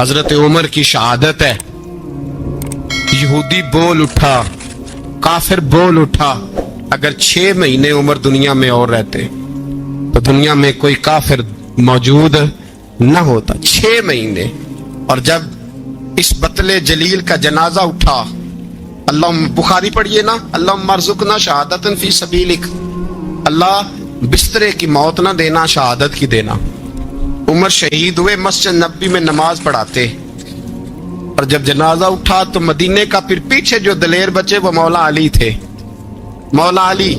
حضرت عمر کی شہادت ہے. یہودی بول اٹھا, کافر بول اٹھا, اگر 6 مہینے عمر دنیا میں اور رہتے تو دنیا میں کوئی کافر موجود نہ ہوتا. 6 مہینے. اور جب اس بطل جلیل کا جنازہ اٹھا, اللہ بخاری پڑھیے نا, اللہم ارزقنا شہادتن فی سبیلک, اللہ بسترے کی موت نہ دینا, شہادت کی دینا. عمر شہید ہوئے, مسجد نبی میں نماز پڑھاتے, اور جب جنازہ اٹھا تو مدینے کا پھر پیچھے جو دلیر بچے وہ مولا علی تھے. مولا علی,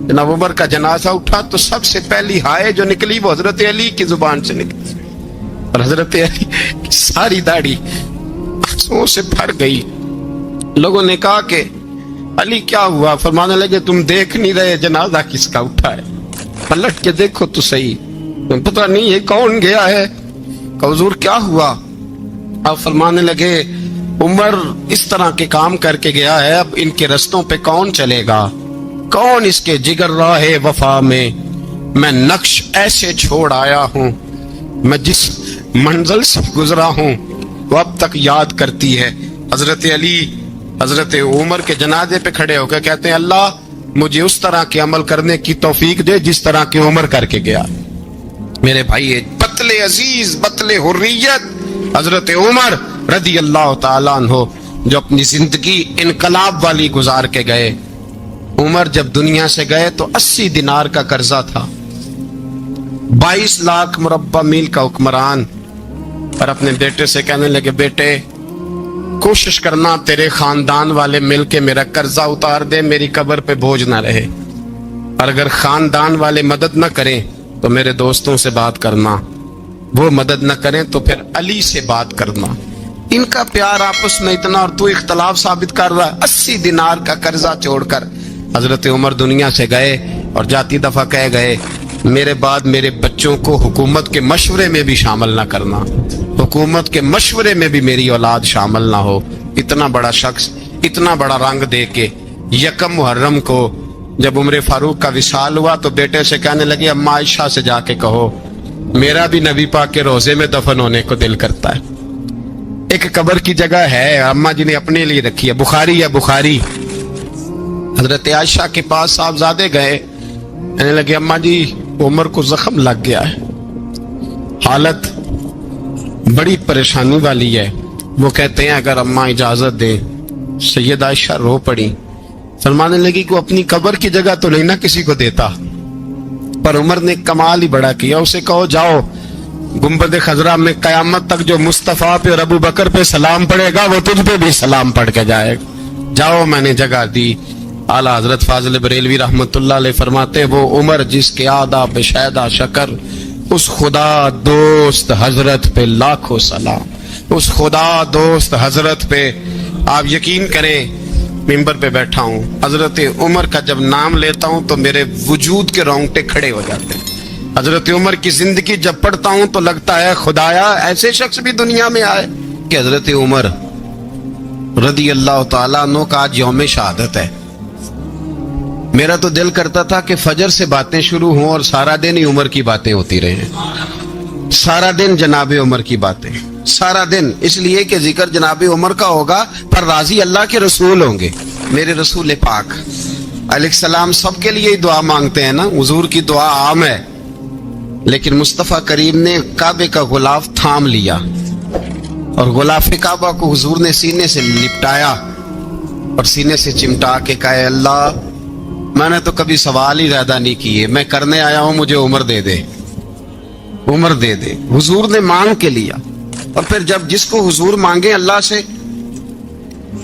جناب عمر کا جنازہ اٹھا تو سب سے پہلی ہائے جو نکلی وہ حضرت علی کی زبان سے نکلی, اور حضرت علی کی ساری داڑھی آنسوؤں سے بھر گئی. لوگوں نے کہا کہ علی کیا ہوا؟ فرمانے لگے تم دیکھ نہیں رہے جنازہ کس کا اٹھا ہے, پلٹ کے دیکھو تو صحیح, پتہ نہیں یہ کون گیا ہے. کہ حضور کیا ہوا؟ اب فرمانے لگے عمر اس طرح کے کام کر کے گیا ہے, اب ان کے رستوں پہ کون چلے گا؟ کون اس کے جگر راہ وفا میں میں نقش ایسے چھوڑ آیا ہوں, میں جس منزل سے گزرا ہوں وہ اب تک یاد کرتی ہے. حضرت علی حضرت عمر کے جنازے پہ کھڑے ہو کے کہتے ہیں اللہ مجھے اس طرح کے عمل کرنے کی توفیق دے جس طرح کے عمر کر کے گیا. میرے بھائی, بطل عزیز, بطل حریت حضرت عمر رضی اللہ تعالیٰ عنہ, جو اپنی زندگی انقلاب والی گزار کے گئے. عمر جب دنیا سے گئے تو 80 دینار کا قرضہ تھا, 22 لاکھ مربع میل کا حکمران, اور اپنے بیٹے سے کہنے لگے بیٹے کوشش کرنا تیرے خاندان والے مل کے میرا قرضہ اتار دے, میری قبر پہ بوجھ نہ رہے, اور اگر خاندان والے مدد نہ کریں تو میرے دوستوں سے بات کرنا, وہ مدد نہ کریں تو پھر علی سے بات کرنا. ان کا پیار آپس میں اتنا, اور تو اختلاف ثابت کر رہا ہے. 80 دینار کا قرضہ چھوڑ کر حضرت عمر دنیا سے گئے, اور جاتی دفعہ کہہ گئے میرے بعد میرے بچوں کو حکومت کے مشورے میں بھی شامل نہ کرنا, حکومت کے مشورے میں بھی میری اولاد شامل نہ ہو. اتنا بڑا شخص اتنا بڑا رنگ دے کے 1 محرم کو جب عمر فاروق کا وصال ہوا تو بیٹے سے کہنے لگے اما عائشہ سے جا کے کہو میرا بھی نبی پاک کے روزے میں دفن ہونے کو دل کرتا ہے. ایک قبر کی جگہ ہے اما جی نے اپنے لیے رکھی ہے, بخاری ہے بخاری. حضرت عائشہ کے پاس صاحبزادے گئے, کہنے لگے اما جی عمر کو زخم لگ گیا ہے, حالت بڑی پریشانی والی ہے. وہ کہتے ہیں اگر اما اجازت دیں. سید عائشہ رو پڑی, فرمانے لگی کہ اپنی قبر کی جگہ تو نہیں نہ کسی کو دیتا, پر عمر نے کمال ہی بڑا کیا. اسے کہو جاؤ گنبد خضرا میں قیامت تک جو مصطفیٰ پہ اور ابو بکر پہ سلام پڑے گا وہ تجھ پہ بھی سلام پڑھ کے جائے گا, جاؤ میں نے جگہ دی. اعلیٰ حضرت فاضل بریلوی رحمت اللہ علیہ فرماتے ہیں وہ عمر جس کے آداب شیدا شکر, اس خدا دوست حضرت پہ لاکھوں سلام, اس خدا دوست حضرت پہ. آپ یقین کریں ممبر پہ بیٹھا ہوں, حضرت عمر کا جب نام لیتا ہوں تو میرے وجود کے رونگٹے کھڑے ہو جاتے ہیں. حضرت عمر کی زندگی جب پڑھتا ہوں تو لگتا ہے خدایا ایسے شخص بھی دنیا میں آئے. کہ حضرت عمر رضی اللہ تعالیٰ عنہ کا آج یوم شہادت ہے. میرا تو دل کرتا تھا کہ فجر سے باتیں شروع ہوں اور سارا دن ہی عمر کی باتیں ہوتی رہیں, سارا دن جناب عمر کی باتیں, سارا دن. اس لیے کہ ذکر جناب عمر کا ہوگا پر راضی اللہ کے رسول ہوں گے. میرے رسول پاک علیہ السلام سب کے لیے دعا مانگتے ہیں نا, حضور کی دعا عام ہے, لیکن مصطفیٰ کریم نے کعبے کا غلاف تھام لیا اور غلاف کعبہ کو حضور نے سینے سے لپٹایا اور سینے سے چمٹا کے کہا اللہ میں نے تو کبھی سوال ہی زیادہ نہیں کیے, میں کرنے آیا ہوں, مجھے عمر دے دے, عمر دے دے. حضور نے مانگ کے لیا. اور پھر جب جس کو حضور مانگے اللہ سے,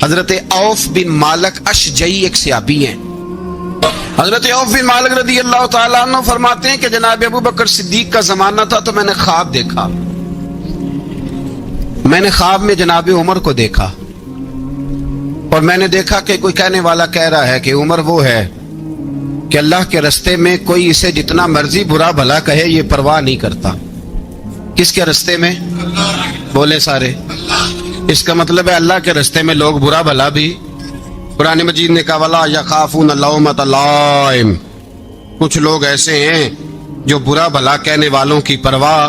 حضرت عوف بن مالک اشجعی ایک صحابی ہیں, حضرت عوف بن مالک رضی اللہ تعالیٰ عنہ فرماتے ہیں کہ جناب ابو بکر صدیق کا زمانہ تھا تو میں نے خواب دیکھا, میں نے خواب میں جناب عمر کو دیکھا, اور میں نے دیکھا کہ کوئی کہنے والا کہہ رہا ہے کہ عمر وہ ہے کہ اللہ کے رستے میں کوئی اسے جتنا مرضی برا بھلا کہے یہ پرواہ نہیں کرتا. کس کے رستے میں؟ بولے سارے. اس کا مطلب ہے اللہ کے رستے میں لوگ برا بھلا بھی. قرآن مجید نے کہا وَلَا يَخَافُونَ لَوْمَةَ لَائِمٍ, کچھ لوگ ایسے ہیں جو برا بھلا کہنے والوں کی پرواہ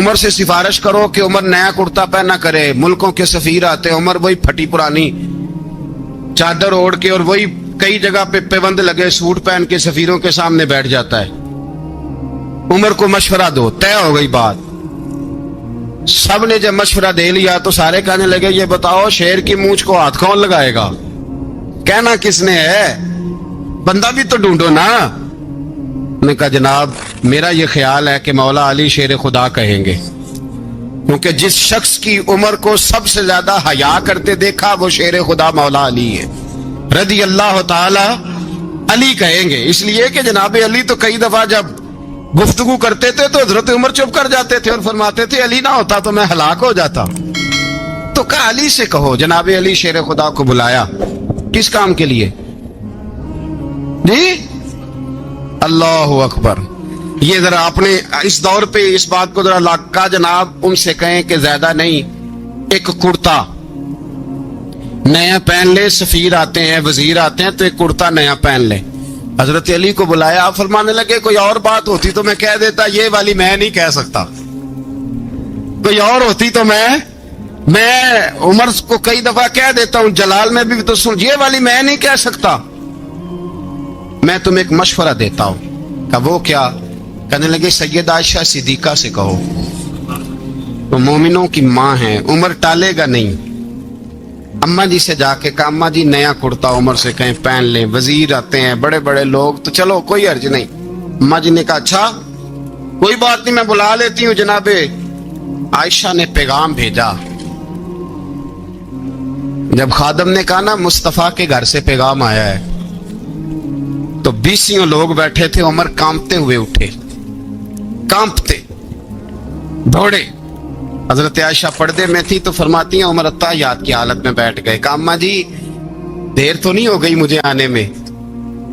عمر سے سفارش کرو کہ عمر نیا کرتا پہنا کرے. ملکوں کے سفیر آتے ہیں, عمر وہی پھٹی پرانی چادر اوڑھ کے اور وہی کئی جگہ پہ پیوند لگے سوٹ پہن کے سفیروں کے سامنے بیٹھ جاتا ہے. عمر کو مشورہ دو, طے ہو گئی بات. سب نے جب مشورہ دے لیا تو سارے کہنے لگے یہ بتاؤ شیر کی مونچھ کو ہاتھ کون لگائے گا, کہنا کس نے ہے, بندہ بھی تو ڈھونڈو نا. نے کہا جناب میرا یہ خیال ہے کہ مولا علی شیر خدا کہیں گے, کیونکہ جس شخص کی عمر کو سب سے زیادہ حیا کرتے دیکھا وہ شیر خدا مولا علی ہے رضی اللہ تعالی علی کہیں گے. اس لیے کہ جناب علی تو کئی دفعہ جب گفتگو کرتے تھے تو حضرت عمر چپ کر جاتے تھے اور فرماتے تھے علی نہ ہوتا تو میں ہلاک ہو جاتا. تو کہا علی سے کہو. جناب علی شیر خدا کو بلایا. کس کام کے لیے جی؟ اللہ اکبر. یہ ذرا آپ نے اس دور پہ اس بات کو ذرا لاکا جناب ان سے کہیں کہ زیادہ نہیں, ایک کرتا نیا پہن لے. سفیر آتے ہیں, وزیر آتے ہیں تو ایک کرتا نیا پہن لے. حضرت علی کو بلایا. آپ فرمانے لگے کوئی اور بات ہوتی تو میں کہہ دیتا, یہ والی میں نہیں کہہ سکتا. کوئی اور ہوتی تو میں عمر کو کئی دفعہ کہہ دیتا ہوں, جلال میں بھی تو سن, یہ والی میں نہیں کہہ سکتا. میں تمہیں ایک مشورہ دیتا ہوں. کہ وہ کیا؟ کہنے لگے سیدہ عائشہ صدیقہ سے کہو, وہ مومنوں کی ماں ہیں, عمر ٹالے گا نہیں. اماں جی سے جا کے کہا اماں جی نیا کرتا عمر سے کہیں پہن لیں. وزیر آتے ہیں, بڑے بڑے لوگ, تو چلو کوئی حرج نہیں. اماں جی نے کہا اچھا کوئی بات نہیں میں بلا لیتی ہوں. جناب عائشہ نے پیغام بھیجا. جب خادم نے کہا نا مصطفیٰ کے گھر سے پیغام آیا ہے, تو 20 لوگ بیٹھے تھے. عمر کانپتے ہوئے اٹھے, کانپتے دوڑے. حضرت عائشہ پردے میں تھی تو فرماتی ہیں عمر اتحیات کی حالت میں بیٹھ گئے. کہا اماں جی دیر تو نہیں ہو گئی مجھے آنے میں؟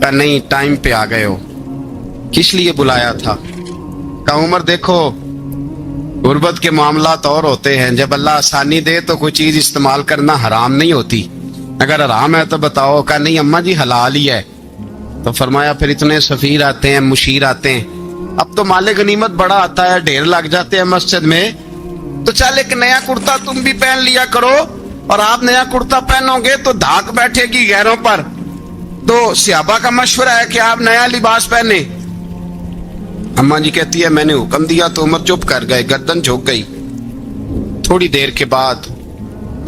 کہا نہیں ٹائم پہ آ گئے ہو. کس لیے بلایا تھا؟ کہا عمر دیکھو غربت کے معاملات اور ہوتے ہیں, جب اللہ آسانی دے تو کوئی چیز استعمال کرنا حرام نہیں ہوتی, اگر حرام ہے تو بتاؤ. کہا نہیں اماں جی حلال ہی ہے. تو فرمایا پھر اتنے سفیر آتے ہیں, مشیر آتے ہیں, اب تو مال غنیمت بڑا آتا ہے, ڈھیر لگ جاتے ہیں مسجد میں, تو چل ایک نیا کرتا تم بھی پہن لیا کرو. اور آپ نیا کرتا پہنو گے تو دھاک بیٹھے گی غیروں پر. تو صحابہ کا مشورہ ہے کہ آپ نیا لباس پہنے. اماں جی کہتی ہے میں نے حکم دیا تو عمر چپ کر گئے, گردن جھک گئی. تھوڑی دیر کے بعد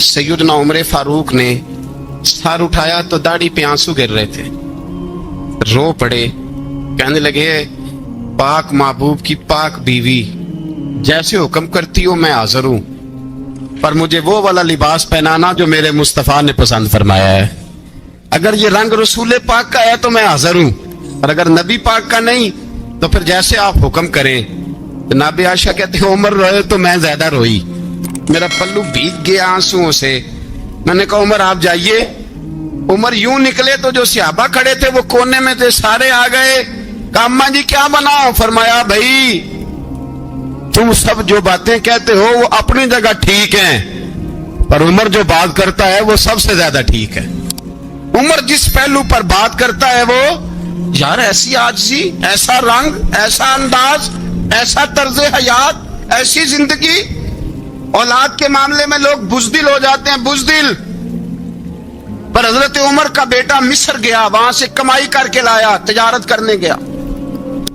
سیدنا عمر فاروق نے سر اٹھایا تو داڑھی پہ آنسو گر رہے تھے, رو پڑے. کہنے لگے پاک محبوب کی پاک بیوی, جیسے حکم کرتی ہو میں حاضر ہوں, پر مجھے وہ والا لباس پہنانا جو میرے مصطفیٰ نے پسند فرمایا ہے. اگر یہ رنگ رسول پاک کا ہے تو میں حاضر ہوں, اور اگر نبی پاک کا نہیں تو پھر جیسے آپ حکم کریں. جناب عائشہ کہتے ہیں عمر روئے تو میں زیادہ روئی, میرا پلو بھیگ گیا آنسوؤں سے. میں نے کہا عمر آپ جائیے. عمر یوں نکلے تو جو صحابہ کھڑے تھے وہ کونے میں تھے, سارے آ گئے. کہا اماں جی کیا بناؤ؟ فرمایا بھائی تم سب جو باتیں کہتے ہو وہ اپنی جگہ ٹھیک ہیں, پر عمر جو بات کرتا ہے وہ سب سے زیادہ ٹھیک ہے. عمر جس پہلو پر بات کرتا ہے وہ یار ایسی عاجزی, ایسا رنگ, ایسا انداز, ایسا طرز حیات, ایسی زندگی. اولاد کے معاملے میں لوگ بزدل ہو جاتے ہیں, بزدل. پر حضرت عمر کا بیٹا مصر گیا, وہاں سے کمائی کر کے لایا, تجارت کرنے گیا,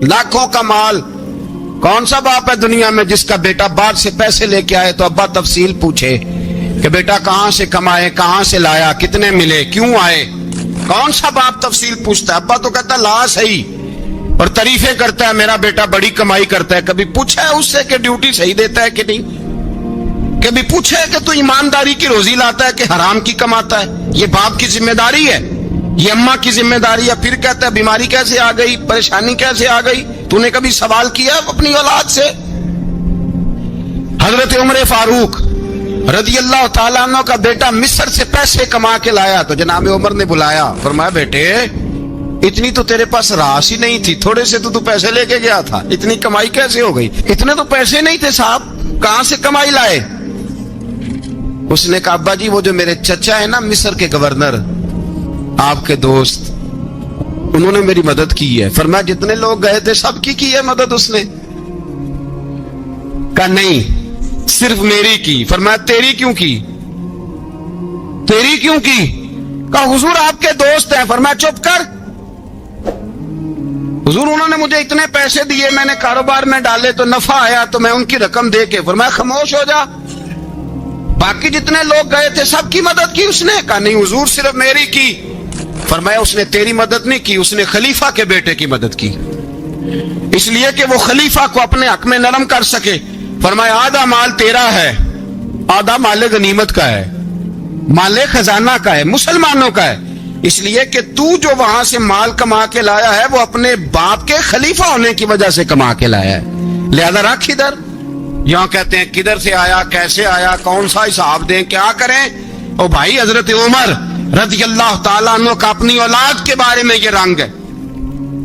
لاکھوں کا مال. کون سا باپ ہے دنیا میں جس کا بیٹا بعد سے پیسے لے کے آئے تو ابا تفصیل پوچھے کہ بیٹا کہاں سے کمائے, کہاں سے لایا, کتنے ملے, کیوں آئے؟ کون سا باپ تفصیل پوچھتا ہے؟ ابا تو کہتا لا صحیح, اور تعریفیں کرتا ہے میرا بیٹا بڑی کمائی کرتا ہے. کبھی پوچھا ہے اس سے کہ ڈیوٹی صحیح دیتا ہے کہ نہیں؟ کبھی پوچھا ہے کہ تو ایمانداری کی روزی لاتا ہے کہ حرام کی کماتا ہے؟ یہ باپ کی ذمہ داری ہے, یہ اماں کی ذمہ داری ہے. پھر کہتا ہے بیماری کیسے آ گئی, پریشانی کیسے آ گئی؟ تو نے کبھی سوال کیا اپنی اولاد سے؟ حضرت عمر فاروق رضی اللہ تعالیٰ عنہ کا بیٹا مصر سے پیسے کما کے لایا تو جناب عمر نے بلایا, فرمایا بیٹے اتنی تو تیرے پاس راس ہی نہیں تھی, تھوڑے سے تو پیسے لے کے گیا تھا, اتنی کمائی کیسے ہو گئی؟ اتنے تو پیسے نہیں تھے صاحب, کہاں سے کمائی لائے؟ اس نے کہا ابا جی وہ جو میرے چچا ہے نا مصر کے گورنر, آپ کے دوست, انہوں نے میری مدد کی ہے. فرمایا جتنے لوگ گئے تھے سب کی ہے مدد اس نے. کہا نہیں صرف میری کی. فرمایا تیری کیوں کی؟ تیری کیوں کی؟ کہا حضور آپ کے دوست ہیں. فرمایا چپ کر. حضور انہوں نے مجھے اتنے پیسے دیے, میں نے کاروبار میں ڈالے تو نفع آیا تو میں ان کی رقم دے کے. فرمایا خاموش ہو جا. باقی جتنے لوگ گئے تھے سب کی مدد کی اس نے؟ کہا نہیں حضور صرف میری کی. فرمایا اس نے تیری مدد نہیں کی, اس نے خلیفہ کے بیٹے کی مدد کی, اس لیے کہ وہ خلیفہ کو اپنے حق میں نرم کر سکے. فرمایا آدھا مال تیرا ہے, آدھا مال غنیمت کا ہے, مال خزانہ کا ہے, مسلمانوں کا ہے, اس لیے کہ تو جو وہاں سے مال کما کے لایا ہے وہ اپنے باپ کے خلیفہ ہونے کی وجہ سے کما کے لایا ہے, لہذا رکھ ادھر. یہاں کہتے ہیں کدھر سے آیا, کیسے آیا, کون سا حساب دیں, کیا کریں. او بھائی حضرت عمر رضی اللہ تعالیٰ عنہ کا اپنی اولاد کے بارے میں یہ رنگ ہے.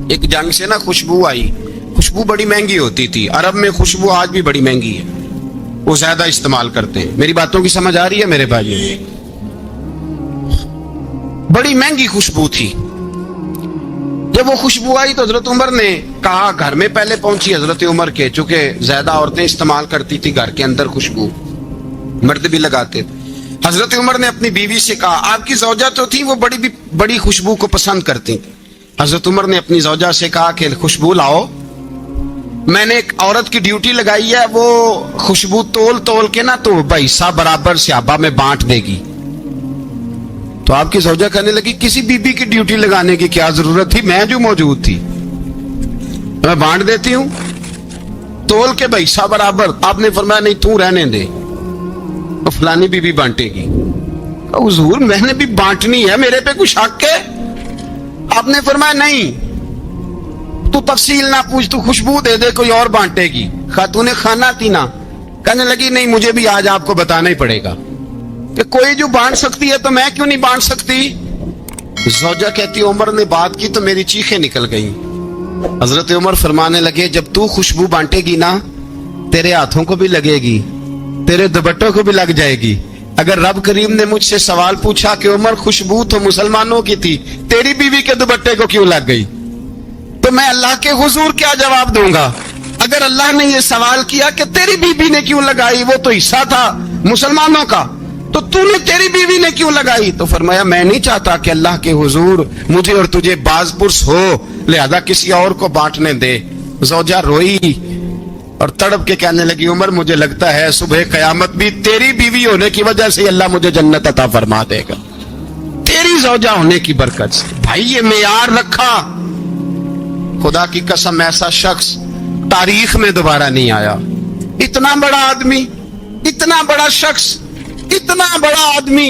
ایک جنگ سے نا خوشبو آئی, خوشبو بڑی مہنگی ہوتی تھی, عرب میں خوشبو آج بھی بڑی مہنگی ہے, وہ زیادہ استعمال کرتے ہیں. میری باتوں کی سمجھ آ رہی ہے میرے بھائی؟ بڑی مہنگی خوشبو تھی. جب وہ خوشبو آئی تو حضرت عمر نے کہا, گھر میں پہلے پہنچی حضرت عمر کے, چونکہ زیادہ عورتیں استعمال کرتی تھی گھر کے اندر خوشبو, مرد بھی لگاتے تھے. حضرت عمر نے اپنی بیوی سے کہا, آپ کی زوجہ تو تھی وہ بڑی خوشبو کو پسند کرتی. حضرت عمر نے اپنی زوجہ سے کہا کہ خوشبو لاؤ, میں نے ایک عورت کی ڈیوٹی لگائی ہے, وہ خوشبو تول کے نا تو حصہ برابر صحابہ میں بانٹ دے گی. تو آپ کی زوجہ کہنے لگی کسی بی بی کی ڈیوٹی لگانے کی کیا ضرورت تھی, میں جو موجود تھی میں بانٹ دیتی ہوں تول کے حصہ برابر. آپ نے فرمایا نہیں تو رہنے دے, تو فلانی بی بی بانٹے گی. حضور میں نے بھی بانٹنی ہے, میرے پہ کچھ حق ہے؟ آپ نے فرمایا نہیں, تو تفصیل نہ پوچھ, تو خوشبو دے دے, کوئی اور بانٹے گی. خاتون خانہ تھی نا, کہنے لگی نہیں مجھے بھی آج آپ کو بتانا ہی پڑے گا کہ کوئی جو بانٹ سکتی ہے تو میں کیوں نہیں بانٹ سکتی. زوجہ کہتی عمر نے بات کی تو میری چیخیں نکل گئیں. حضرت عمر فرمانے لگے جب تو خوشبو بانٹے گی نا تیرے ہاتھوں کو بھی لگے گی, تیرے دوپٹوں کو بھی لگ جائے گی. اگر رب کریم نے مجھ سے سوال پوچھا کہ عمر خوشبو تو مسلمانوں کی تھی, تیری بیوی کے دوپٹے کو کیوں لگ گئی, تو میں اللہ کے حضور کیا جواب دوں گا؟ اگر اللہ نے یہ سوال کیا کہ تیری بیوی نے کیوں لگائی, وہ تو حصہ تھا مسلمانوں کا, تو نے تیری بیوی نے کیوں لگائی؟ تو فرمایا میں نہیں چاہتا کہ اللہ کے حضور مجھے اور تجھے باز پرس ہو, لہذا کسی اور کو بانٹنے دے. زوجہ روئی اور تڑپ کے کہنے لگی عمر مجھے لگتا ہے صبح قیامت بھی تیری بیوی ہونے کی وجہ سے اللہ مجھے جنت عطا فرما دے گا, تیری زوجہ ہونے کی برکت سے. بھائی یہ معیار رکھا, خدا کی قسم ایسا شخص تاریخ میں دوبارہ نہیں آیا. اتنا بڑا آدمی, اتنا بڑا شخص, اتنا بڑا آدمی,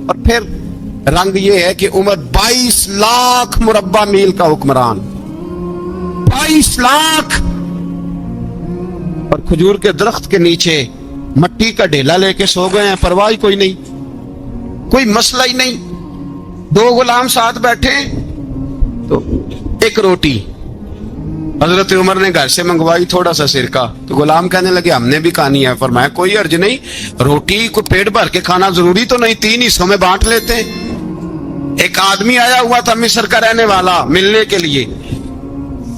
اور پھر رنگ یہ ہے کہ عمر 22 لاکھ مربع میل کا حکمران, 22 لاکھ, اور کھجور کے درخت کے نیچے مٹی کا ڈھیلا لے کے سو گئے ہیں, پرواہ کوئی نہیں, کوئی مسئلہ ہی نہیں. 2 غلام ساتھ بیٹھے تو ایک روٹی حضرت عمر نے گھر سے منگوائی, تھوڑا سا سرکہ, تو غلام کہنے لگے ہم نے بھی کھانی ہے. فرمایا کوئی حرج نہیں, روٹی کو پیٹ بھر کے کھانا ضروری تو نہیں, 3 حصوں میں بانٹ لیتے ہیں. ایک آدمی آیا ہوا تھا مصر کا رہنے والا ملنے کے لیے,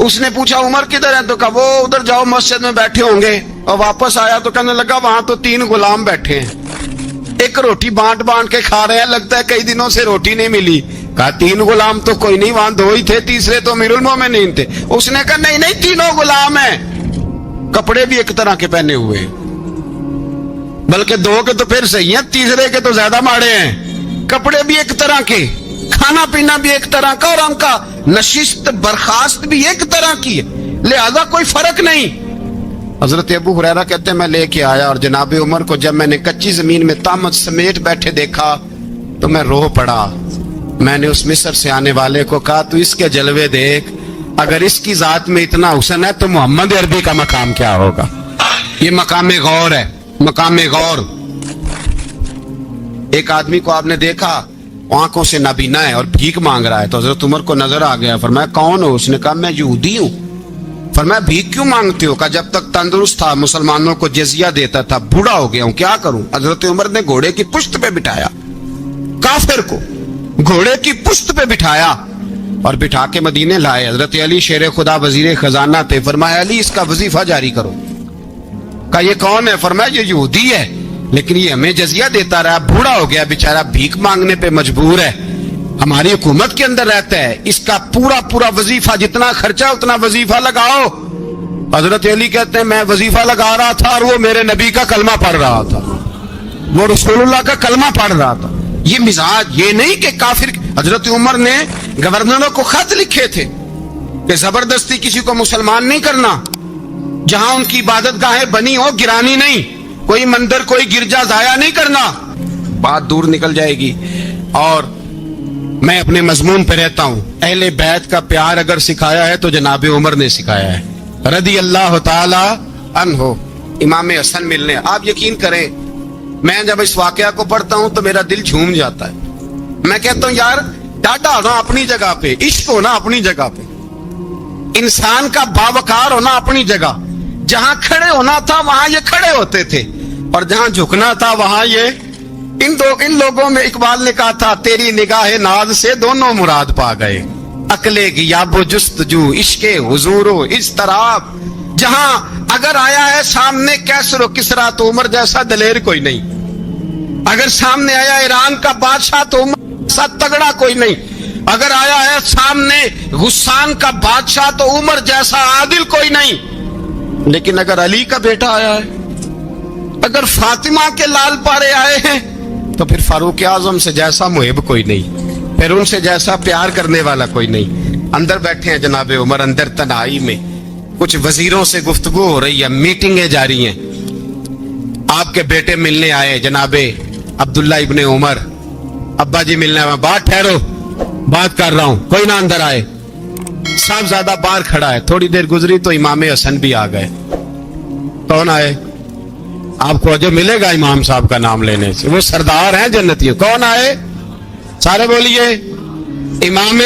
اس نے پوچھا عمر کدھر ہے, تو کہا وہ ادھر جاؤ مسجد میں بیٹھے ہوں گے. اور واپس آیا تو کہنے لگا وہاں تو 3 غلام بیٹھے ہیں, ایک روٹی بانٹ کے کھا رہے ہیں, لگتا ہے کئی دنوں سے روٹی نہیں ملی. کہا 3 غلام تو کوئی نہیں, وہاں 2 ہی تھے, تیسرے تو امیر المومنین تھے. اس نے کہا نہیں 3 غلام ہیں, کپڑے بھی ایک طرح کے پہنے ہوئے ہیں, بلکہ 2 کے تو پھر صحیح ہیں, تیسرے کے تو زیادہ ماڑے ہیں. کپڑے بھی ایک طرح کے, کھانا پینا بھی ایک طرح کا, اور ان کا نشست برخاست بھی ایک طرح کی ہے, لہذا کوئی فرق نہیں. حضرت ابو ہریرہ کہتے ہیں میں لے کے آیا, اور جناب عمر کو جب میں نے کچی زمین میں تامت سمیٹ بیٹھے دیکھا تو میں رو پڑا. میں نے اس مصر سے آنے والے کو کہا تو اس کے جلوے دیکھ, اگر اس کی ذات میں اتنا حسن ہے تو محمد عربی کا مقام کیا ہوگا. یہ مقام غور ہے, مقام غور. ایک آدمی کو آپ نے دیکھا آنکھوں سے نابینا ہے اور بھیک مانگ رہا ہے, تو حضرت عمر کو نظر آ گیا. فرمایا کون ہو؟ اس نے کہا میں یہودی ہوں. فرمایا بھیک کیوں مانگتے ہو؟ کہا جب تک تندرست تھا مسلمانوں کو جزیہ دیتا تھا, بوڑھا ہو گیا ہوں کیا کروں. حضرت عمر نے گھوڑے کی پشت پہ بٹھایا, کافر کو گھوڑے کی پشت پہ بٹھایا اور بٹھا کے مدینے لائے. حضرت علی شیر خدا وزیر خزانہ تھے. فرمایا علی اس کا وظیفہ جاری کرو. کہا یہ کون ہے؟ فرمایا یہ یہودی ہے، لیکن یہ ہمیں جزیہ دیتا رہا، بوڑھا ہو گیا بیچارہ، بھیک مانگنے پہ مجبور ہے، ہماری حکومت کے اندر رہتا ہے، اس کا پورا وظیفہ جتنا خرچہ اتنا وظیفہ لگاؤ۔ حضرت علی کہتے ہیں میں وظیفہ لگا رہا تھا اور وہ میرے نبی کا کلمہ پڑھ رہا تھا، وہ رسول اللہ کا کلمہ پڑھ رہا تھا۔ یہ مزاج، یہ نہیں کہ کافر۔ حضرت عمر نے گورنروں کو خط لکھے تھے کہ زبردستی کسی کو مسلمان نہیں کرنا، جہاں ان کی عبادت گاہیں بنی ہو گرانی نہیں، کوئی مندر کوئی گرجا ضائع نہیں کرنا۔ بات دور نکل جائے گی، اور میں اپنے مضمون پہ رہتا ہوں۔ اہل بیت کا پیار اگر سکھایا ہے تو جناب عمر نے سکھایا ہے رضی اللہ تعالی عنہ۔ امام حسن ملنے، آپ یقین کریں میں جب اس واقعہ کو پڑھتا ہوں تو میرا دل جھوم جاتا ہے۔ میں کہتا ہوں یار ڈاٹا ہونا اپنی جگہ پہ، عشق ہونا اپنی جگہ پہ، انسان کا باوقار ہونا اپنی جگہ، جہاں کھڑے ہونا تھا وہاں یہ کھڑے ہوتے تھے، اور جہاں جھکنا تھا وہاں یہ ان لوگوں میں اقبال نے کہا تھا تیری نگاہ ناز سے دونوں مراد پا گئے، عقل غیاب و جستجو، عشق حضور و اضطراب۔ جہاں اگر آیا ہے سامنے کیسر و کسرا تو عمر جیسا دلیر کوئی نہیں، اگر سامنے آیا ایران کا بادشاہ تو عمر جیسا تگڑا کوئی نہیں، اگر آیا ہے سامنے غسان کا بادشاہ تو عمر جیسا عادل کوئی نہیں۔ لیکن اگر علی کا بیٹا آیا ہے، اگر فاطمہ کے لال پارے آئے ہیں، تو پھر فاروق اعظم سے جیسا محب کوئی نہیں، پھر ان سے جیسا پیار کرنے والا کوئی نہیں۔ اندر بیٹھے ہیں جناب عمر، اندر تنہائی میں کچھ وزیروں سے گفتگو ہو رہی ہے، میٹنگیں جاری ہیں۔ آپ کے بیٹے ملنے آئے جناب عبداللہ ابن عمر، ابا جی ملنے آئے، بات ٹھہرو بات کر رہا ہوں، کوئی نہ اندر آئے۔ صاحبزادہ باہر کھڑا ہے، تھوڑی دیر گزری تو امام حسن بھی آ گئے۔ کون آئے؟ آپ کو جو ملے گا امام صاحب کا نام لینے سے، وہ سردار ہیں جنتیوں۔ کون آئے؟ سارے بولیے امام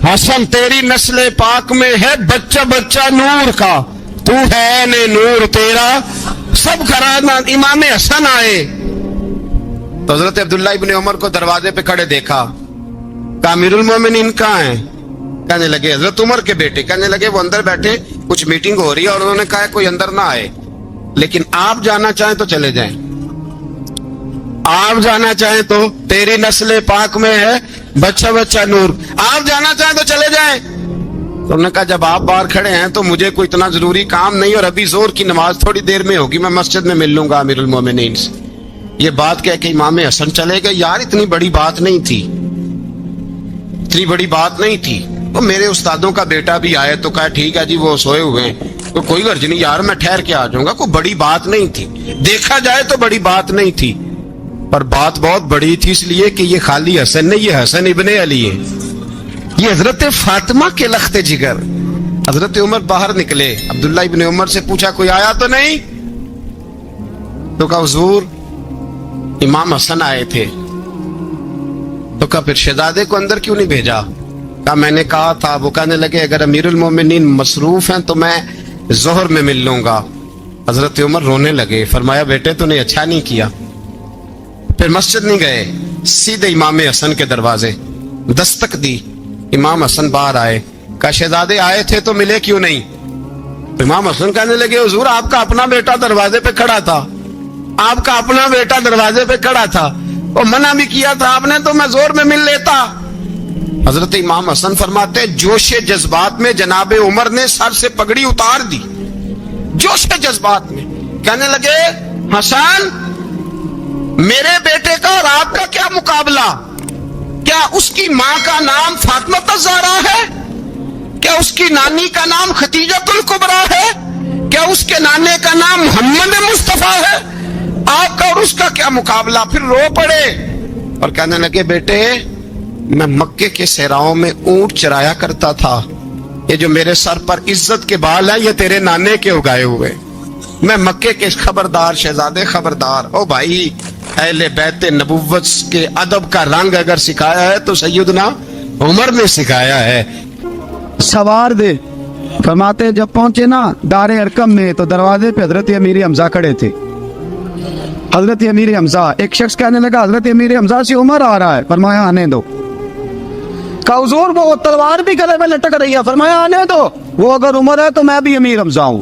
حسن، تیری نسل پاک میں ہے بچہ بچہ نور کا، تو ہے نے نور تیرا سب گھرانہ۔ امام حسن آئے تو حضرت عبداللہ ابن عمر کو دروازے پہ کھڑے دیکھا، کہا امیر المومنین کہاں ہیں؟ کہنے لگے حضرت عمر کے بیٹے۔ کہنے لگے وہ اندر بیٹھے، کچھ میٹنگ ہو رہی ہے، اور انہوں نے کہا کوئی اندر نہ آئے، لیکن آپ جانا چاہیں تو چلے جائیں، آپ جانا چاہیں تو، تیری نسل پاک میں ہے بچہ بچہ نور، آپ جانا چاہیں تو چلے جائیں۔ تو انہوں نے کہا جب آپ باہر کھڑے ہیں تو مجھے کوئی اتنا ضروری کام نہیں، اور ابھی زور کی نماز تھوڑی دیر میں ہوگی، میں مسجد میں مل لوں گا امیر المومنین سے۔ یہ بات کہہ کے امام حسن چلے گئے۔ یار اتنی بڑی بات نہیں تھی، اتنی بڑی بات نہیں تھی۔ وہ میرے استادوں کا بیٹا بھی آئے تو کہا ٹھیک ہے جی وہ سوئے ہوئے ہیں، تو کوئی غرض نہیں یار میں ٹھہر کے آ جاؤں گا، کوئی بڑی بات نہیں تھی، دیکھا جائے تو بڑی بات نہیں تھی، پر بات بہت بڑی تھی، اس لیے کہ یہ خالی حسن نہیں، یہ حسن ابن علی ہے، یہ حضرت فاطمہ کے لخت جگر۔ حضرت عمر باہر نکلے، عبداللہ ابن عمر سے پوچھا کوئی آیا تو نہیں؟ تو کہا حضور امام حسن آئے تھے۔ تو کہا پھر شہزادے کو اندر کیوں نہیں بھیجا؟ کہا میں نے کہا تھا۔ وہ کہنے لگے اگر امیر المومنین مصروف ہیں تو میں ظہر میں مل لوں گا۔ حضرت عمر رونے لگے، فرمایا بیٹے تو نے اچھا نہیں کیا۔ پھر مسجد نہیں گئے، سیدھے امام حسن کے دروازے دستک دی، امام حسن باہر آئے، کہا شہزادے آئے تھے تو ملے کیوں نہیں؟ امام حسن کہنے لگے حضور آپ کا اپنا بیٹا دروازے پہ کھڑا تھا، آپ کا اپنا بیٹا دروازے پہ کھڑا تھا، وہ منع بھی کیا تھا آپ نے تو میں زور میں مل لیتا۔ حضرت امام حسن فرماتے جوش جذبات میں جناب عمر نے سر سے پگڑی اتار دی، جوش جذبات میں کہنے لگے حسن میرے بیٹے کا اور آپ کا کیا مقابلہ؟ کیا اس کی ماں کا نام فاطمہ الزہرا ہے؟ کیا اس کی نانی کا نام خدیجہ الکبریٰ ہے؟ کیا اس کے نانے کا نام محمد مصطفیٰ ہے؟ آپ کا اور اس کا کیا مقابلہ؟ پھر رو پڑے اور کہنے لگے بیٹے میں مکے کے صحراؤں میں اونٹ چرایا کرتا تھا، یہ جو میرے سر پر عزت کے بال ہیں یہ تیرے نانے کے اگائے ہوئے، میں مکے کے خبردار شہزادے خبردار۔ او بھائی اہل بیت نبوت کے ادب کا رنگ اگر سکھایا ہے تو سیدنا عمر نے سکھایا ہے۔ سوار دے فرماتے جب پہنچے نا دار ارقم میں تو دروازے پہ حضرت امیر حمزہ کھڑے تھے۔ حضرت امیر حمزہ، ایک شخص کہنے لگا حضرت امیر حمزہ سے عمر آ رہا ہے، فرمایا آنے دو۔ کہا حضور وہ تلوار بھی گلے میں لٹک رہی ہے، فرمایا آنے دو، وہ اگر عمر ہے تو میں بھی امیر حمزہ ہوں۔